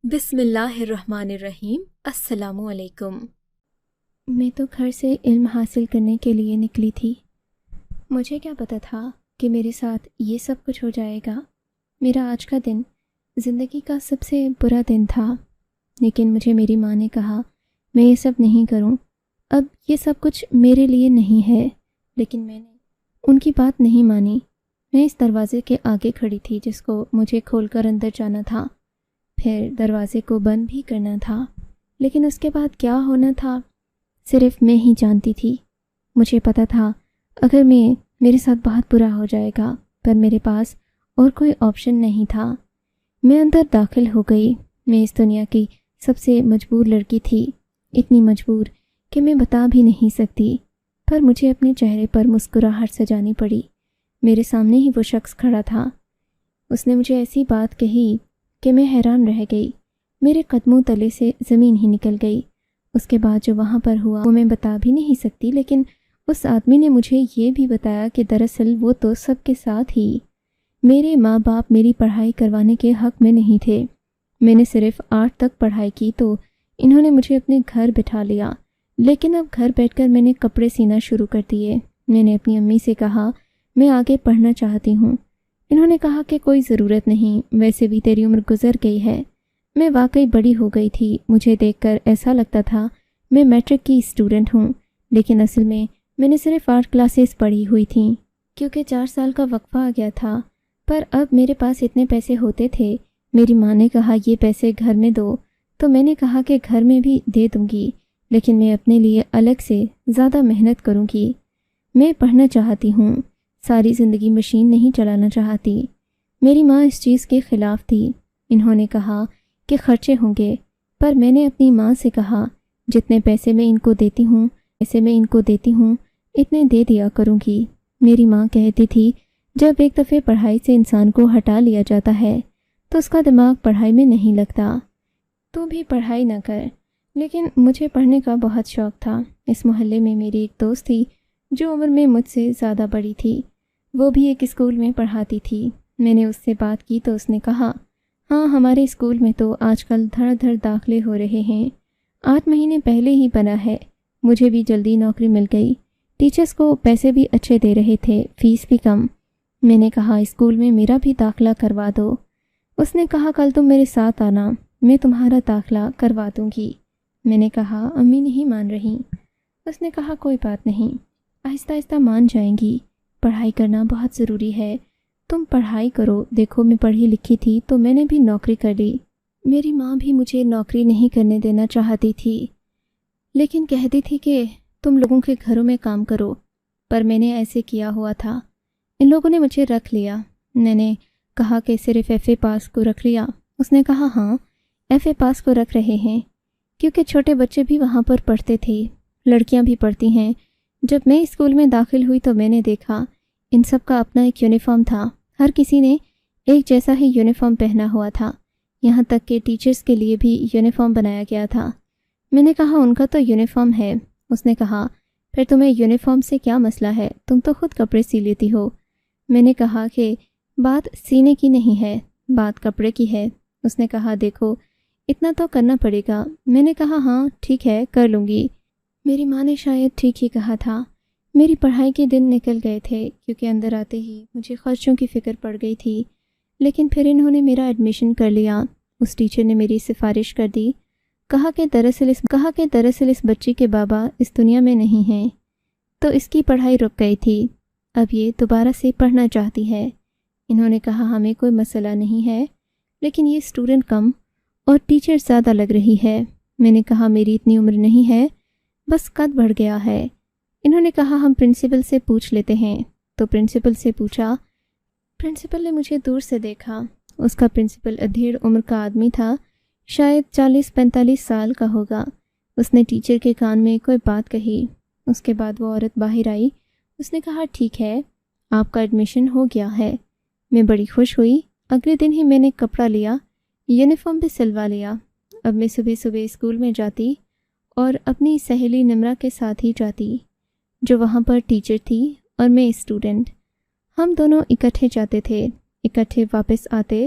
بسم اللہ الرحمن الرحیم۔ السلام علیکم۔ میں تو گھر سے علم حاصل کرنے کے لیے نکلی تھی۔ مجھے کیا پتہ تھا کہ میرے ساتھ یہ سب کچھ ہو جائے گا۔ میرا آج کا دن زندگی کا سب سے برا دن تھا، لیکن مجھے میری ماں نے کہا میں یہ سب نہیں کروں، اب یہ سب کچھ میرے لیے نہیں ہے۔ لیکن میں نے ان کی بات نہیں مانی۔ میں اس دروازے کے آگے کھڑی تھی جس کو مجھے کھول کر اندر جانا تھا، پھر دروازے کو بند بھی کرنا تھا، لیکن اس کے بعد کیا ہونا تھا صرف میں ہی جانتی تھی۔ مجھے پتہ تھا اگر میرے ساتھ بہت برا ہو جائے گا، پر میرے پاس اور کوئی آپشن نہیں تھا۔ میں اندر داخل ہو گئی۔ میں اس دنیا کی سب سے مجبور لڑکی تھی، اتنی مجبور کہ میں بتا بھی نہیں سکتی، پر مجھے اپنے چہرے پر مسکراہٹ سجانی پڑی۔ میرے سامنے ہی وہ شخص کھڑا تھا۔ اس نے مجھے ایسی بات کہی کہ میں حیران رہ گئی۔ میرے قدموں تلے سے زمین ہی نکل گئی۔ اس کے بعد جو وہاں پر ہوا وہ میں بتا بھی نہیں سکتی، لیکن اس آدمی نے مجھے یہ بھی بتایا کہ دراصل وہ تو سب کے ساتھ ہی میرے ماں باپ میری پڑھائی کروانے کے حق میں نہیں تھے۔ میں نے صرف 8 تک پڑھائی کی تو انہوں نے مجھے اپنے گھر بٹھا لیا، لیکن اب گھر بیٹھ کر میں نے کپڑے سینا شروع کر دیے۔ میں نے اپنی امی سے کہا میں آگے پڑھنا چاہتی ہوں۔ انہوں نے کہا کہ کوئی ضرورت نہیں، ویسے بھی تیری عمر گزر گئی ہے۔ میں واقعی بڑی ہو گئی تھی۔ مجھے دیکھ کر ایسا لگتا تھا میں میٹرک کی اسٹوڈنٹ ہوں، لیکن اصل میں نے صرف 8 کلاسز پڑھی ہوئی تھیں، کیونکہ 4 سال کا وقفہ آ گیا تھا۔ پر اب میرے پاس اتنے پیسے ہوتے تھے۔ میری ماں نے کہا یہ پیسے گھر میں دو، تو میں نے کہا کہ گھر میں بھی دے دوں گی، لیکن میں اپنے لیے الگ سے زیادہ محنت کروں گی۔ میں پڑھنا چاہتی ہوں، ساری زندگی مشین نہیں چلانا چاہتی۔ میری ماں اس چیز کے خلاف تھی۔ انہوں نے کہا کہ خرچے ہوں گے، پر میں نے اپنی ماں سے کہا جتنے پیسے میں ان کو دیتی ہوں اتنے دے دیا کروں گی۔ میری ماں کہتی تھی جب ایک دفعہ پڑھائی سے انسان کو ہٹا لیا جاتا ہے تو اس کا دماغ پڑھائی میں نہیں لگتا۔ تو بھی پڑھائی نہ کر۔ لیکن مجھے پڑھنے کا بہت شوق تھا۔ اس محلے میں میری ایک دوست تھی جو عمر میں مجھ سے زیادہ بڑی تھی، وہ بھی ایک اسکول میں پڑھاتی تھی۔ میں نے اس سے بات کی تو اس نے کہا ہاں ہمارے اسکول میں تو آج کل دھڑ دھڑ داخلے ہو رہے ہیں، 8 مہینے پہلے ہی بنا ہے۔ مجھے بھی جلدی نوکری مل گئی، ٹیچرز کو پیسے بھی اچھے دے رہے تھے، فیس بھی کم۔ میں نے کہا اسکول میں میرا بھی داخلہ کروا دو۔ اس نے کہا کل تم میرے ساتھ آنا، میں تمہارا داخلہ کروا دوں گی۔ میں نے کہا امی نہیں مان رہی۔ اس نے کہا کوئی بات نہیں، آہستہ آہستہ مان جائیں گی، پڑھائی کرنا بہت ضروری ہے، تم پڑھائی کرو۔ دیکھو میں پڑھی لکھی تھی تو میں نے بھی نوکری کر لی۔ میری ماں بھی مجھے نوکری نہیں کرنے دینا چاہتی تھی، لیکن کہتی تھی کہ تم لوگوں کے گھروں میں کام کرو، پر میں نے ایسے کیا ہوا تھا۔ ان لوگوں نے مجھے رکھ لیا۔ میں نے کہا کہ صرف ایف اے پاس کو رکھ لیا۔ اس نے کہا ہاں ایف اے پاس کو رکھ رہے ہیں، کیونکہ چھوٹے بچے بھی وہاں پر پڑھتے تھے، لڑکیاں بھی پڑھتی ہیں۔ جب میں اسکول میں داخل ہوئی تو میں نے دیکھا ان سب کا اپنا ایک یونیفارم تھا، ہر کسی نے ایک جیسا ہی یونیفارم پہنا ہوا تھا، یہاں تک کہ ٹیچرز کے لیے بھی یونیفارم بنایا گیا تھا۔ میں نے کہا ان کا تو یونیفارم ہے۔ اس نے کہا پھر تمہیں یونیفارم سے کیا مسئلہ ہے، تم تو خود کپڑے سی لیتی ہو۔ میں نے کہا کہ بات سینے کی نہیں ہے، بات کپڑے کی ہے۔ اس نے کہا دیکھو اتنا تو کرنا پڑے گا۔ میں نے کہا ہاں ٹھیک ہے کر لوں گی۔ میری ماں نے شاید ٹھیک ہی کہا تھا۔ میری پڑھائی کے دن نکل گئے تھے، کیونکہ اندر آتے ہی مجھے خرچوں کی فکر پڑ گئی تھی، لیکن پھر انہوں نے میرا ایڈمیشن کر لیا۔ اس ٹیچر نے میری سفارش کر دی، کہا کہ دراصل اس بچی کے بابا اس دنیا میں نہیں ہیں، تو اس کی پڑھائی رک گئی تھی، اب یہ دوبارہ سے پڑھنا چاہتی ہے۔ انہوں نے کہا ہمیں کوئی مسئلہ نہیں ہے، لیکن یہ اسٹوڈنٹ کم اور ٹیچر زیادہ لگ رہی ہے۔ میں نے کہا میری اتنی عمر نہیں ہے، بس قد بڑھ گیا ہے۔ انہوں نے کہا ہم پرنسپل سے پوچھ لیتے ہیں۔ تو پرنسپل سے پوچھا۔ پرنسپل نے مجھے دور سے دیکھا۔ اس کا پرنسپل ادھیڑ عمر کا آدمی تھا، شاید 40-45 سال کا ہوگا۔ اس نے ٹیچر کے کان میں کوئی بات کہی، اس کے بعد وہ عورت باہر آئی۔ اس نے کہا ٹھیک ہے آپ کا ایڈمیشن ہو گیا ہے۔ میں بڑی خوش ہوئی۔ اگلے دن ہی میں نے کپڑا لیا، یونیفارم بھی سلوا لیا۔ اب میں صبح صبح اسکول میں جاتی اور اپنی سہیلی نمرہ کے ساتھ ہی جاتی، جو وہاں پر ٹیچر تھی اور میں اسٹوڈنٹ۔ ہم دونوں اکٹھے جاتے تھے، اکٹھے واپس آتے۔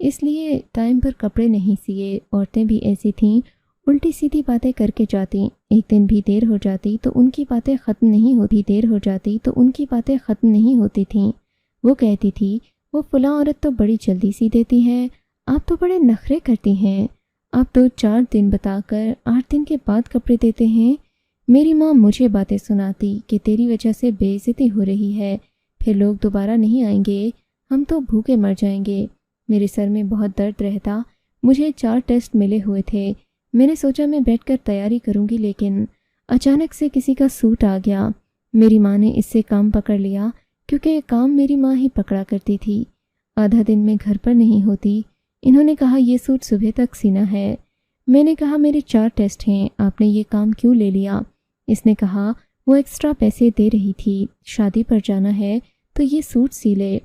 اس لیے ٹائم پر کپڑے نہیں سیے۔ عورتیں بھی ایسی تھیں، الٹی سیدھی باتیں کر کے جاتی۔ ایک دن بھی دیر ہو جاتی تو ان کی باتیں ختم نہیں ہوتی تھیں۔ وہ کہتی تھی وہ فلاں عورت تو بڑی جلدی سی دیتی ہے، آپ تو بڑے نخرے کرتی ہیں، آپ 2-4 دن بتا کر 8 دن کے بعد کپڑے دیتے ہیں۔ میری ماں مجھے باتیں سناتی کہ تیری وجہ سے بے عزتی ہو رہی ہے، پھر لوگ دوبارہ نہیں آئیں گے، ہم تو بھوکے مر جائیں گے۔ میرے سر میں بہت درد رہتا۔ مجھے 4 ٹیسٹ ملے ہوئے تھے۔ میں نے سوچا میں بیٹھ کر تیاری کروں گی، لیکن اچانک سے کسی کا سوٹ آ گیا۔ میری ماں نے اس سے کام پکڑ لیا، کیونکہ یہ کام میری ماں ہی پکڑا کرتی تھی۔ آدھا دن میں گھر پر نہیں ہوتی۔ انہوں نے کہا یہ سوٹ صبح تک سینا ہے۔ میں نے کہا میرے 4 ٹیسٹ ہیں، آپ نے یہ کام کیوں لے لیا؟ اس نے کہا وہ ایکسٹرا پیسے دے رہی تھی، شادی پر جانا ہے تو یہ سوٹ سی لے،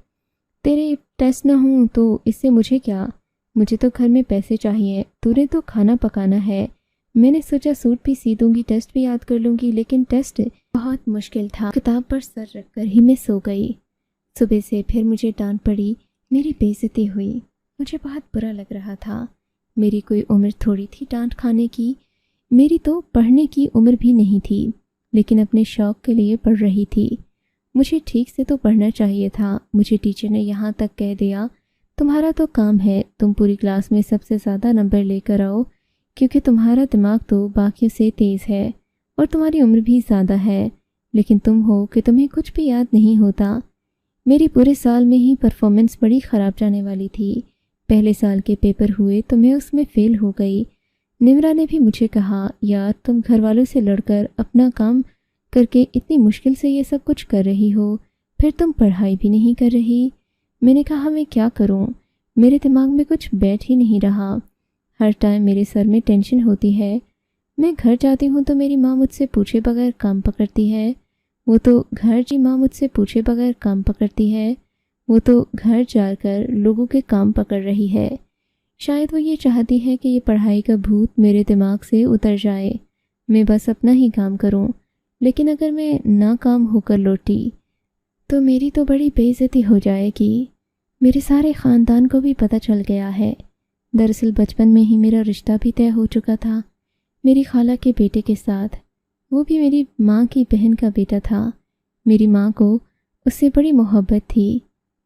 تیرے ٹیسٹ نہ ہوں تو اس سے مجھے کیا، مجھے تو گھر میں پیسے چاہیے، تو نے تو کھانا پکانا ہے۔ میں نے سوچا سوٹ بھی سی دوں گی، ٹیسٹ بھی یاد کر لوں گی، لیکن ٹیسٹ بہت مشکل تھا۔ کتاب پر سر رکھ کر ہی میں سو گئی۔ صبح سے پھر مجھے ڈانٹ پڑی، میری بے عزتی ہوئی۔ مجھے بہت برا لگ رہا تھا۔ میری کوئی عمر تھوڑی تھی ڈانٹ کھانے کی، میری تو پڑھنے کی عمر بھی نہیں تھی، لیکن اپنے شوق کے لیے پڑھ رہی تھی۔ مجھے ٹھیک سے تو پڑھنا چاہیے تھا۔ مجھے ٹیچر نے یہاں تک کہہ دیا تمہارا تو کام ہے تم پوری کلاس میں سب سے زیادہ نمبر لے کر آؤ، کیونکہ تمہارا دماغ تو باقیوں سے تیز ہے اور تمہاری عمر بھی زیادہ ہے، لیکن تم ہو کہ تمہیں کچھ بھی یاد نہیں ہوتا۔ میری پورے سال میں ہی پرفارمنس بڑی خراب جانے والی تھی۔ پہلے سال کے پیپر ہوئے تو میں اس میں فیل ہو گئی۔ نمرا نے بھی مجھے کہا یار تم گھر والوں سے لڑ کر اپنا کام کر کے اتنی مشکل سے یہ سب کچھ کر رہی ہو، پھر تم پڑھائی بھی نہیں کر رہی۔ میں نے کہا میں کیا کروں، میرے دماغ میں کچھ بیٹھ ہی نہیں رہا، ہر ٹائم میرے سر میں ٹینشن ہوتی ہے۔ میں گھر جاتی ہوں تو میری ماں مجھ سے پوچھے بغیر کام پکڑتی ہے، وہ تو گھر جا کر لوگوں کے کام پکڑ رہی ہے۔ شاید وہ یہ چاہتی ہے کہ یہ پڑھائی کا بھوت میرے دماغ سے اتر جائے، میں بس اپنا ہی کام کروں، لیکن اگر میں ناکام ہو کر لوٹی تو میری تو بڑی بے عزتی ہو جائے گی۔ میرے سارے خاندان کو بھی پتہ چل گیا ہے۔ دراصل بچپن میں ہی میرا رشتہ بھی طے ہو چکا تھا میری خالہ کے بیٹے کے ساتھ، وہ بھی میری ماں کی بہن کا بیٹا تھا۔ میری ماں کو اس سے بڑی محبت تھی۔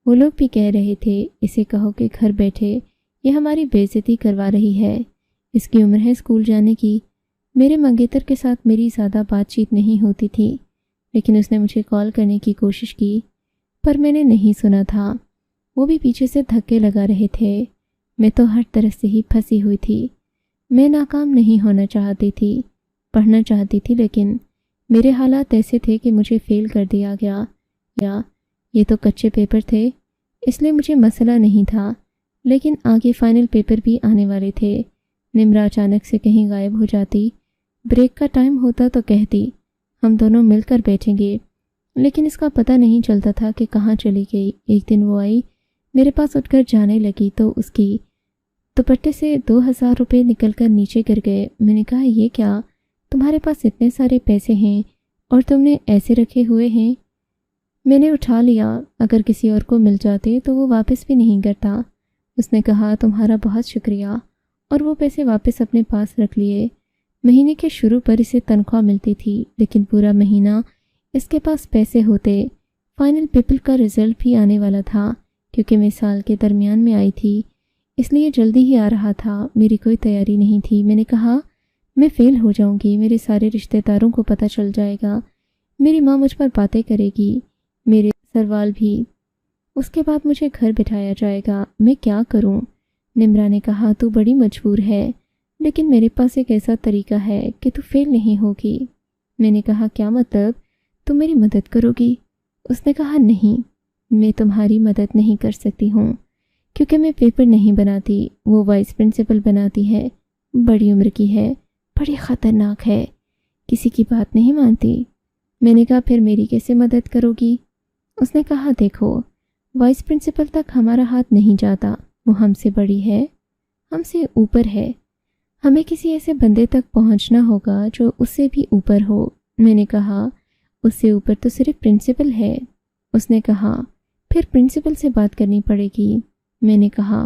وہ لوگ بھی کہہ رہے تھے اسے کہو کہ گھر بیٹھے یہ ہماری بے عزتی کروا رہی ہے، اس کی عمر ہے اسکول جانے کی۔ میرے منگیتر کے ساتھ میری زیادہ بات چیت نہیں ہوتی تھی، لیکن اس نے مجھے کال کرنے کی کوشش کی، پر میں نے نہیں سنا تھا۔ وہ بھی پیچھے سے دھکے لگا رہے تھے۔ میں تو ہر طرح سے ہی پھنسی ہوئی تھی۔ میں ناکام نہیں ہونا چاہتی تھی، پڑھنا چاہتی تھی، لیکن میرے حالات ایسے تھے کہ مجھے فیل کر دیا گیا۔ یا یہ تو کچے پیپر تھے، اس لیے مجھے مسئلہ نہیں تھا، لیکن آگے فائنل پیپر بھی آنے والے تھے۔ نمرا اچانک سے کہیں غائب ہو جاتی، بریک کا ٹائم ہوتا تو کہتی ہم دونوں مل کر بیٹھیں گے، لیکن اس کا پتہ نہیں چلتا تھا کہ کہاں چلی گئی۔ ایک دن وہ آئی، میرے پاس اٹھ کر جانے لگی تو اس کی دوپٹے سے 2000 روپے نکل کر نیچے گر گئے۔ میں نے کہا یہ کیا، تمہارے پاس اتنے سارے پیسے ہیں اور تم نے ایسے رکھے ہوئے ہیں؟ میں نے اٹھا لیا، اگر کسی اور کو مل جاتے تو وہ واپس بھی نہیں کرتا۔ اس نے کہا تمہارا بہت شکریہ، اور وہ پیسے واپس اپنے پاس رکھ لیے۔ مہینے کے شروع پر اسے تنخواہ ملتی تھی، لیکن پورا مہینہ اس کے پاس پیسے ہوتے۔ فائنل پیپر کا رزلٹ بھی آنے والا تھا، کیونکہ میں سال کے درمیان میں آئی تھی، اس لیے جلدی ہی آ رہا تھا، میری کوئی تیاری نہیں تھی۔ میں نے کہا میں فیل ہو جاؤں گی، میرے سارے رشتہ داروں کو پتہ چل جائے گا، میری ماں مجھ پر باتیں کرے گی، میرے سروال بھی، اس کے بعد مجھے گھر بٹھایا جائے گا، میں کیا کروں؟ نمرا نے کہا تو بڑی مجبور ہے، لیکن میرے پاس ایک ایسا طریقہ ہے کہ تو فیل نہیں ہوگی۔ میں نے کہا کیا مطلب، تم میری مدد کرو گی؟ اس نے کہا نہیں، میں تمہاری مدد نہیں کر سکتی ہوں، کیونکہ میں پیپر نہیں بناتی، وہ وائس پرنسپل بناتی ہے، بڑی عمر کی ہے، بڑی خطرناک ہے، کسی کی بات نہیں مانتی۔ میں نے کہا پھر میری کیسے مدد کرو گی؟ اس نے کہا دیکھو، وائس پرنسپل تک ہمارا ہاتھ نہیں جاتا، وہ ہم سے بڑی ہے، ہم سے اوپر ہے، ہمیں کسی ایسے بندے تک پہنچنا ہوگا جو اس سے بھی اوپر ہو۔ میں نے کہا اس سے اوپر تو صرف پرنسپل ہے۔ اس نے کہا پھر پرنسپل سے بات کرنی پڑے گی۔ میں نے کہا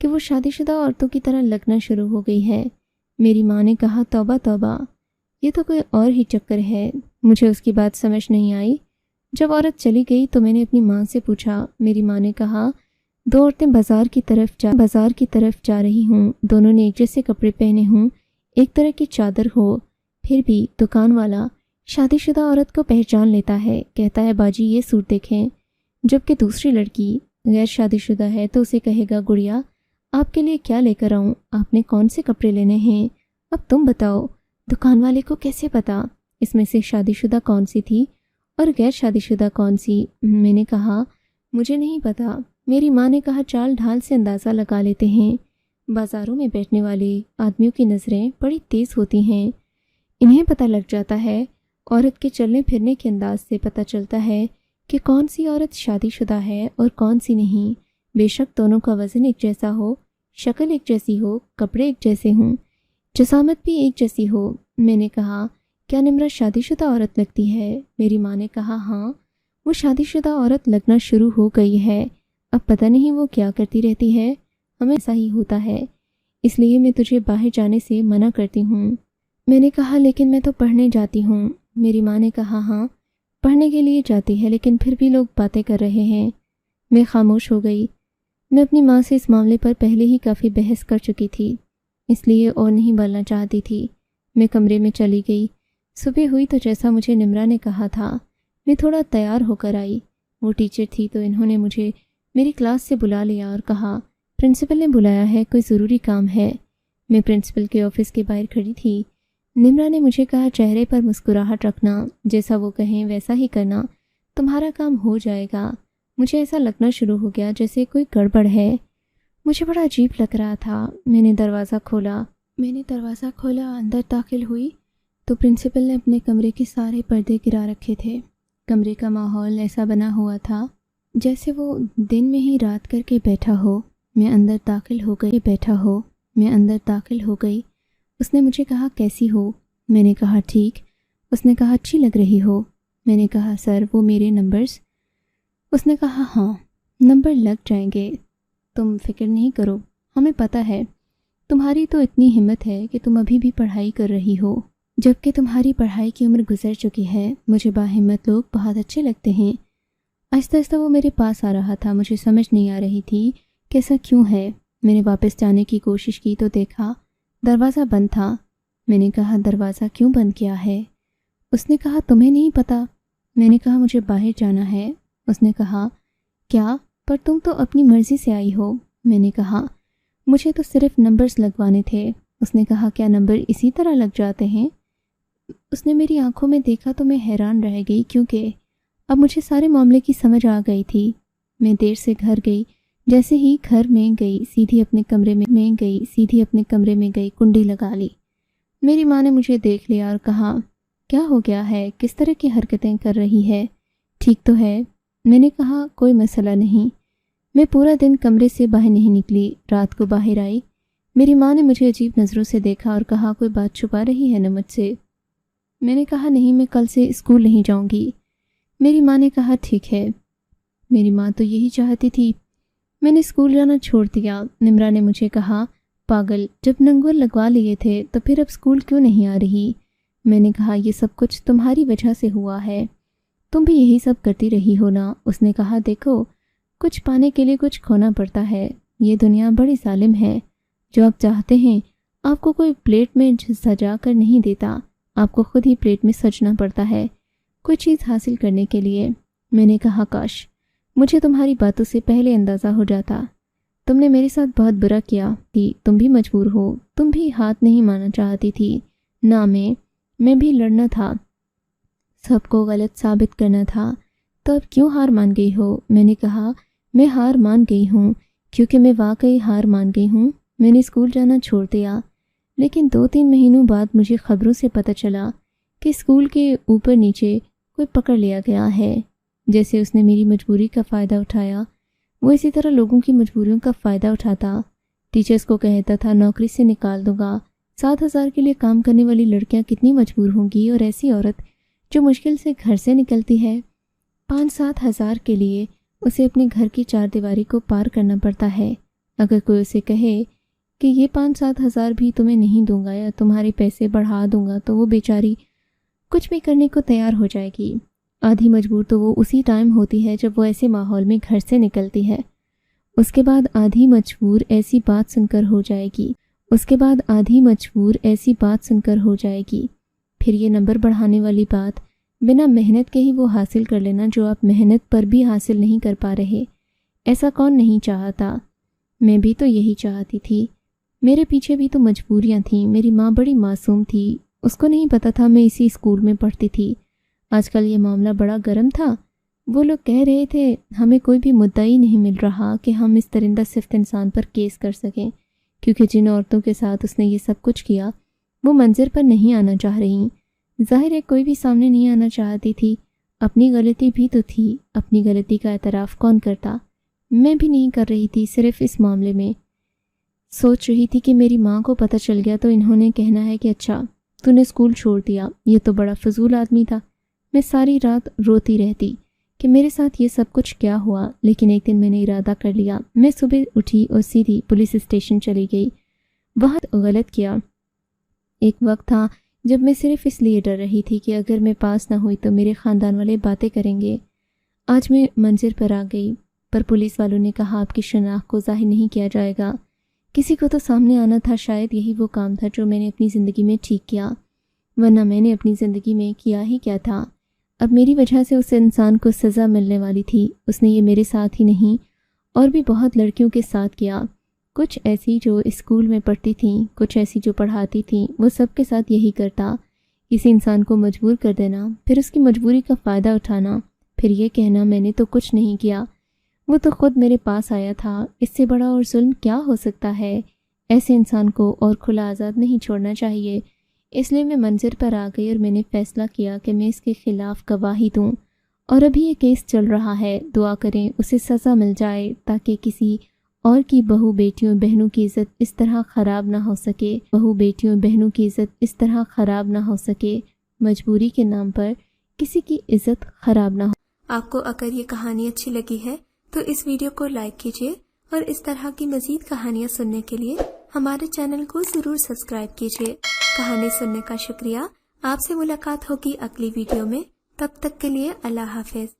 کہ وہ شادی شدہ عورتوں کی طرح لگنا شروع ہو گئی ہے۔ میری ماں نے کہا توبہ توبہ، یہ تو کوئی اور ہی چکر ہے۔ مجھے اس کی بات سمجھ نہیں آئی۔ جب عورت چلی گئی تو میں نے اپنی ماں سے پوچھا۔ میری ماں نے کہا 2 عورتیں بازار کی طرف جا رہی ہوں، دونوں نے ایک جیسے کپڑے پہنے ہوں، ایک طرح کی چادر ہو، پھر بھی دکان والا شادی شدہ عورت کو پہچان لیتا ہے، کہتا ہے باجی یہ سوٹ دیکھیں، جبکہ دوسری لڑکی غیر شادی شدہ ہے تو اسے کہے گا گڑیا آپ کے لیے کیا لے کر آؤں، آپ نے کون سے کپڑے لینے ہیں، اب تم بتاؤ۔ دکان والے کو کیسے پتا اس میں سے شادی شدہ کون سی تھی اور غیر شادی شدہ کون سی؟ میں نے کہا مجھے نہیں پتا۔ میری ماں نے کہا چال ڈھال سے اندازہ لگا لیتے ہیں، بازاروں میں بیٹھنے والے آدمیوں کی نظریں بڑی تیز ہوتی ہیں، انہیں پتہ لگ جاتا ہے، عورت کے چلنے پھرنے کے انداز سے پتہ چلتا ہے کہ کون سی عورت شادی شدہ ہے اور کون سی نہیں۔ بے شک دونوں کا وزن ایک جیسا ہو، شکل ایک جیسی ہو، کپڑے ایک جیسے ہوں، جسامت بھی ایک جیسی ہو۔ میں نے کہا کیا نمرہ شادی شدہ عورت لگتی ہے؟ میری ماں نے کہا ہاں، وہ شادی شدہ عورت لگنا شروع ہو گئی ہے، اب پتہ نہیں وہ کیا کرتی رہتی ہے، ہمیں ایسا ہی ہوتا ہے، اس لیے میں تجھے باہر جانے سے منع کرتی ہوں۔ میں نے کہا لیکن میں تو پڑھنے جاتی ہوں۔ میری ماں نے کہا ہاں پڑھنے کے لیے جاتی ہے، لیکن پھر بھی لوگ باتیں کر رہے ہیں۔ میں خاموش ہو گئی۔ میں اپنی ماں سے اس معاملے پر پہلے ہی کافی بحث کر چکی تھی، اس لیے اور نہیں بولنا چاہتی تھی۔ میں کمرے میں چلی گئی۔ صبح ہوئی تو جیسا مجھے نمرہ نے کہا تھا میں تھوڑا تیار ہو کر آئی۔ وہ ٹیچر تھی تو انہوں نے مجھے میری کلاس سے بلا لیا اور کہا پرنسپل نے بلایا ہے، کوئی ضروری کام ہے۔ میں پرنسپل کے آفس کے باہر کھڑی تھی۔ نمرہ نے مجھے کہا چہرے پر مسکراہٹ رکھنا، جیسا وہ کہیں ویسا ہی کرنا، تمہارا کام ہو جائے گا۔ مجھے ایسا لگنا شروع ہو گیا جیسے کوئی گڑبڑ ہے، مجھے بڑا عجیب لگ رہا تھا۔ میں نے دروازہ کھولا، اندر داخل ہوئی تو پرنسپل نے اپنے کمرے کے سارے پردے گرا رکھے تھے۔ کمرے کا ماحول ایسا بنا ہوا تھا جیسے وہ دن میں ہی رات کر کے بیٹھا ہو۔ میں اندر داخل ہو گئی۔ اس نے مجھے کہا کیسی ہو؟ میں نے کہا ٹھیک۔ اس نے کہا اچھی لگ رہی ہو۔ میں نے کہا سر وہ میرے نمبرز؟ اس نے کہا ہاں نمبر لگ جائیں گے، تم فکر نہیں کرو، ہمیں پتہ ہے تمہاری تو اتنی ہمت ہے کہ تم ابھی بھی پڑھائی کر رہی ہو، جبکہ تمہاری پڑھائی کی عمر گزر چکی ہے۔ مجھے باہمت لوگ بہت اچھے لگتے ہیں۔ آہستہ آہستہ وہ میرے پاس آ رہا تھا، مجھے سمجھ نہیں آ رہی تھی کہ ایسا کیوں ہے۔ میں نے واپس جانے کی کوشش کی تو دیکھا دروازہ بند تھا۔ میں نے کہا دروازہ کیوں بند کیا ہے؟ اس نے کہا تمہیں نہیں پتہ؟ میں نے کہا مجھے باہر جانا ہے۔ اس نے کہا کیا؟ پر تم تو اپنی مرضی سے آئی ہو۔ میں نے کہا مجھے تو صرف نمبرز لگوانے تھے۔ اس نے کہا کیا نمبر اسی طرح لگ جاتے ہیں؟ اس نے میری آنکھوں میں دیکھا تو میں حیران رہ گئی، کیونکہ اب مجھے سارے معاملے کی سمجھ آ گئی تھی۔ میں دیر سے گھر گئی، جیسے ہی گھر میں گئی سیدھی اپنے کمرے میں گئی، کنڈی لگا لی۔ میری ماں نے مجھے دیکھ لیا اور کہا کیا ہو گیا ہے، کس طرح کی حرکتیں کر رہی ہے، ٹھیک تو ہے؟ میں نے کہا کوئی مسئلہ نہیں۔ میں پورا دن کمرے سے باہر نہیں نکلی، رات کو باہر آئی۔ میری ماں نے مجھے عجیب نظروں سے دیکھا اور کہا کوئی بات چھپا رہی ہے نا مجھ سے؟ میں نے کہا نہیں، میں کل سے اسکول نہیں جاؤں گی۔ میری ماں نے کہا ٹھیک ہے۔ میری ماں تو یہی چاہتی تھی۔ میں نے اسکول جانا چھوڑ دیا۔ نمرہ نے مجھے کہا پاگل، جب ننگور لگوا لیے تھے تو پھر اب اسکول کیوں نہیں آ رہی؟ میں نے کہا یہ سب کچھ تمہاری وجہ سے ہوا ہے، تم بھی یہی سب کرتی رہی ہو نا۔ اس نے کہا دیکھو کچھ پانے کے لیے کچھ کھونا پڑتا ہے، یہ دنیا بڑی ظالم ہے، جو آپ چاہتے ہیں آپ کو کوئی پلیٹ میں سجا کر نہیں دیتا، آپ کو خود ہی پلیٹ میں سجنا پڑتا ہے کوئی چیز حاصل کرنے کے لیے۔ میں نے کہا کاش مجھے تمہاری باتوں سے پہلے اندازہ ہو جاتا، تم نے میرے ساتھ بہت برا کیا کہ تم بھی مجبور ہو، تم بھی ہاتھ نہیں مارنا چاہتی تھی نہ میں بھی لڑنا تھا، سب کو غلط ثابت کرنا تھا، تو اب کیوں ہار مان گئی ہو؟ میں نے کہا میں ہار مان گئی ہوں کیونکہ میں واقعی ہار مان گئی ہوں۔ میں نے اسکول جانا چھوڑ دیا، لیکن 2-3 مہینوں بعد مجھے خبروں سے پتہ چلا کہ اسکول کے اوپر نیچے کوئی پکڑ لیا گیا ہے۔ جیسے اس نے میری مجبوری کا فائدہ اٹھایا، وہ اسی طرح لوگوں کی مجبوریوں کا فائدہ اٹھاتا۔ ٹیچرز کو کہتا تھا نوکری سے نکال دوں گا، 7,000 کے لیے کام کرنے والی لڑکیاں کتنی مجبور ہوں گی، اور ایسی عورت جو مشکل سے گھر سے نکلتی ہے 5-7 ہزار کے لیے اسے اپنے گھر کی 4 دیواری کو پار کرنا پڑتا ہے۔ اگر کوئی اسے کہے کہ یہ 5-7 ہزار بھی تمہیں نہیں دوں گا یا تمہارے پیسے بڑھا دوں گا تو وہ بیچاری کچھ بھی کرنے کو تیار ہو جائے گی۔ آدھی مجبور تو وہ اسی ٹائم ہوتی ہے جب وہ ایسے ماحول میں گھر سے نکلتی ہے۔ اس کے بعد آدھی مجبور ایسی بات سن کر ہو جائے گی پھر یہ نمبر بڑھانے والی بات بنا محنت کے ہی وہ حاصل کر لینا جو آپ محنت پر بھی حاصل نہیں کر پا رہے۔ ایسا کون نہیں چاہتا؟ میں بھی تو یہی چاہتی تھی۔ میرے پیچھے بھی تو مجبوریاں تھیں۔ میری ماں بڑی معصوم تھی، اس کو نہیں پتا تھا میں اسی اسکول میں پڑھتی تھی۔ آج کل یہ معاملہ بڑا گرم تھا۔ وہ لوگ کہہ رہے تھے ہمیں کوئی بھی مدعی نہیں مل رہا کہ ہم اس درندہ صفت انسان پر کیس کر سکیں، کیونکہ جن عورتوں کے ساتھ اس نے یہ سب کچھ کیا وہ منظر پر نہیں آنا چاہ رہی۔ ظاہر ہے کوئی بھی سامنے نہیں آنا چاہتی تھی۔ اپنی غلطی بھی تو تھی، اپنی غلطی کا اعتراف کون کرتا؟ میں بھی نہیں کر رہی تھی۔ صرف اس معاملے میں سوچ رہی تھی کہ میری ماں کو پتہ چل گیا تو انہوں نے کہنا ہے کہ اچھا تو نے اسکول چھوڑ دیا، یہ تو بڑا فضول آدمی تھا۔ میں ساری رات روتی رہتی کہ میرے ساتھ یہ سب کچھ کیا ہوا، لیکن ایک دن میں نے ارادہ کر لیا۔ میں صبح اٹھی اور سیدھی پولیس اسٹیشن چلی گئی۔ وہاں غلط کیا۔ ایک وقت تھا جب میں صرف اس لیے ڈر رہی تھی کہ اگر میں پاس نہ ہوئی تو میرے خاندان والے باتیں کریں گے۔ آج میں منظر پر آ گئی، پر پولیس والوں نے کہا آپ کی شناخت کو ظاہر نہیں کیا جائے گا۔ کسی کو تو سامنے آنا تھا، شاید یہی وہ کام تھا جو میں نے اپنی زندگی میں ٹھیک کیا، ورنہ میں نے اپنی زندگی میں کیا ہی کیا تھا۔ اب میری وجہ سے اس انسان کو سزا ملنے والی تھی۔ اس نے یہ میرے ساتھ ہی نہیں اور بھی بہت لڑکیوں کے ساتھ کیا، کچھ ایسی جو اسکول میں پڑھتی تھیں، کچھ ایسی جو پڑھاتی تھیں، وہ سب کے ساتھ یہی کرتا۔ کسی انسان کو مجبور کر دینا، پھر اس کی مجبوری کا فائدہ اٹھانا، پھر یہ کہنا میں نے تو کچھ نہیں کیا، وہ تو خود میرے پاس آیا تھا۔ اس سے بڑا اور ظلم کیا ہو سکتا ہے؟ ایسے انسان کو اور کھلا آزاد نہیں چھوڑنا چاہیے۔ اس لیے میں منظر پر آ گئی اور میں نے فیصلہ کیا کہ میں اس کے خلاف گواہی دوں، اور ابھی یہ کیس چل رہا ہے۔ دعا کریں اسے سزا مل جائے تاکہ کسی اور کی بہو بیٹیوں بہنوں کی عزت اس طرح خراب نہ ہو سکے، مجبوری کے نام پر کسی کی عزت خراب نہ ہو۔ آپ کو اگر یہ کہانی اچھی لگی ہے تو اس ویڈیو کو لائک کیجیے، اور اس طرح کی مزید کہانیاں سننے کے لیے ہمارے چینل کو ضرور سبسکرائب کیجیے۔ کہانی سننے کا شکریہ۔ آپ سے ملاقات ہوگی اگلی ویڈیو میں، تب تک کے لیے اللہ حافظ۔